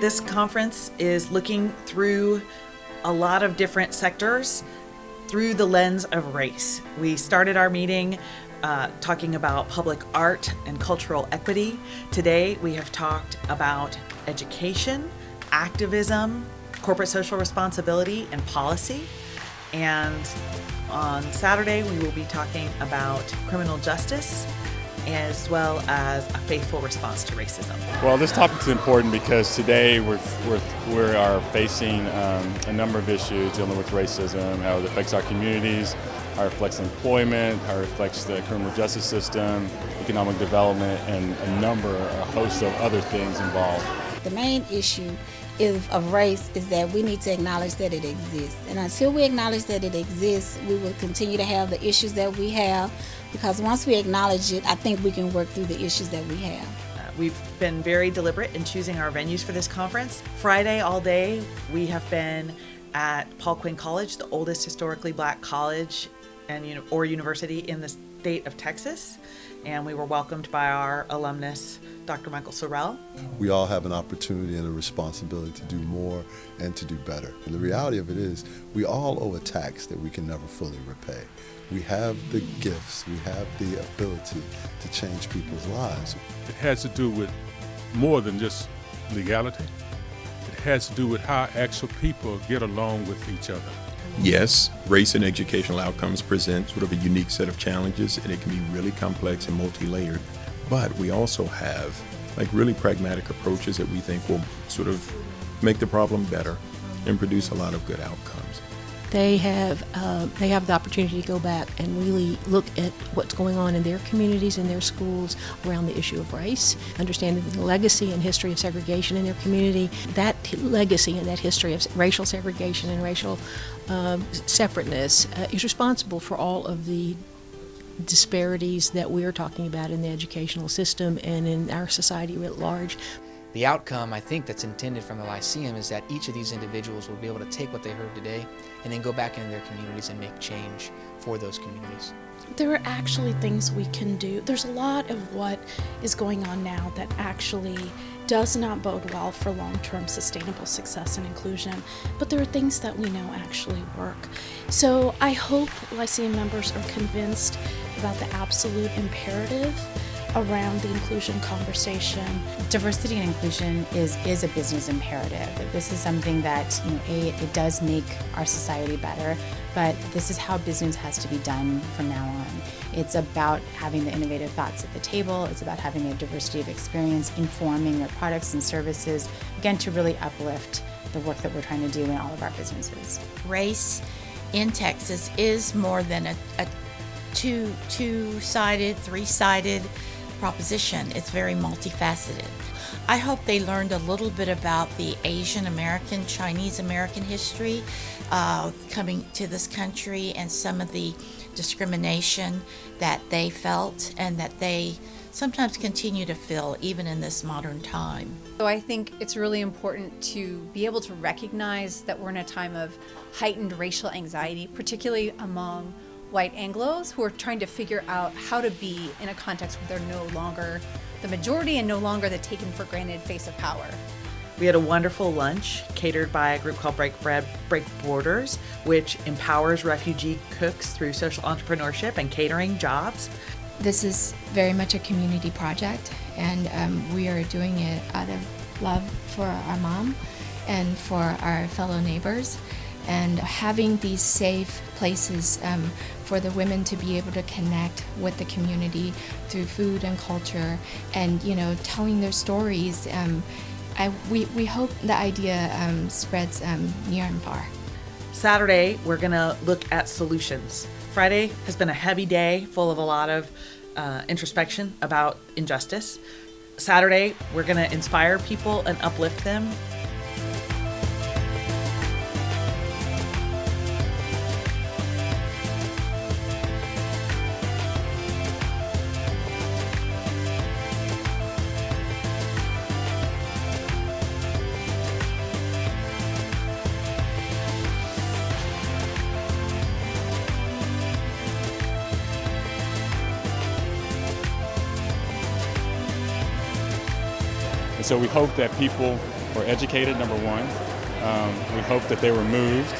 This conference is looking through a lot of different sectors through the lens of race. We started our meeting talking about public art and cultural equity. Today we have talked about education, activism, corporate social responsibility, and policy. And on Saturday we will be talking about criminal justice as well as a faithful response to racism. Well, this topic is important because today we are facing a number of issues dealing with racism, how it affects our communities, how it reflects employment, how it reflects the criminal justice system, economic development, and a host of other things involved. The main issue of race is that we need to acknowledge that it exists. And until we acknowledge that it exists, we will continue to have the issues that we have, because once we acknowledge it, I think we can work through the issues that we have. We've been very deliberate in choosing our venues for this conference. Friday all day, we have been at Paul Quinn College, the oldest historically black college or university in the state of Texas. And we were welcomed by our alumnus, Dr. Michael Sorrell. We all have an opportunity and a responsibility to do more and to do better. And the reality of it is, we all owe a tax that we can never fully repay. We have the gifts, we have the ability to change people's lives. It has to do with more than just legality. It has to do with how actual people get along with each other. Yes, race and educational outcomes present sort of a unique set of challenges, and it can be really complex and multi-layered. But we also have really pragmatic approaches that we think will sort of make the problem better and produce a lot of good outcomes. They have the opportunity to go back and really look at what's going on in their communities and their schools around the issue of race, understanding the legacy and history of segregation in their community. That legacy and that history of racial segregation and racial separateness is responsible for all of the disparities that we're talking about in the educational system and in our society at large. The outcome, I think, that's intended from the Lyceum is that each of these individuals will be able to take what they heard today and then go back into their communities and make change for those communities. There are actually things we can do. There's a lot of what is going on now that actually does not bode well for long-term sustainable success and inclusion, but there are things that we know actually work. So I hope Lyceum members are convinced about the absolute imperative around the inclusion conversation. Diversity and inclusion is a business imperative. This is something that, it does make our society better, but this is how business has to be done from now on. It's about having the innovative thoughts at the table. It's about having a diversity of experience, informing their products and services, again, to really uplift the work that we're trying to do in all of our businesses. Race in Texas is more than a two-sided, three-sided proposition. It's very multifaceted. I hope they learned a little bit about the Asian American, Chinese American history coming to this country and some of the discrimination that they felt and that they sometimes continue to feel even in this modern time. So I think it's really important to be able to recognize that we're in a time of heightened racial anxiety, particularly among white Anglos who are trying to figure out how to be in a context where they're no longer the majority and no longer the taken for granted face of power. We had a wonderful lunch catered by a group called Break Borders, which empowers refugee cooks through social entrepreneurship and catering jobs. This is very much a community project, and we are doing it out of love for our mom and for our fellow neighbors, and having these safe places for the women to be able to connect with the community through food and culture and, telling their stories. We hope the idea spreads near and far. Saturday, we're going to look at solutions. Friday has been a heavy day full of a lot of introspection about injustice. Saturday, we're going to inspire people and uplift them. And so we hope that people were educated, number one. We hope that they were moved,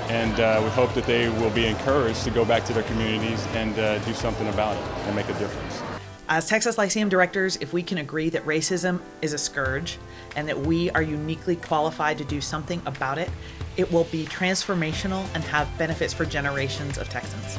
and we hope that they will be encouraged to go back to their communities and do something about it and make a difference. As Texas Lyceum directors, if we can agree that racism is a scourge and that we are uniquely qualified to do something about it, it will be transformational and have benefits for generations of Texans.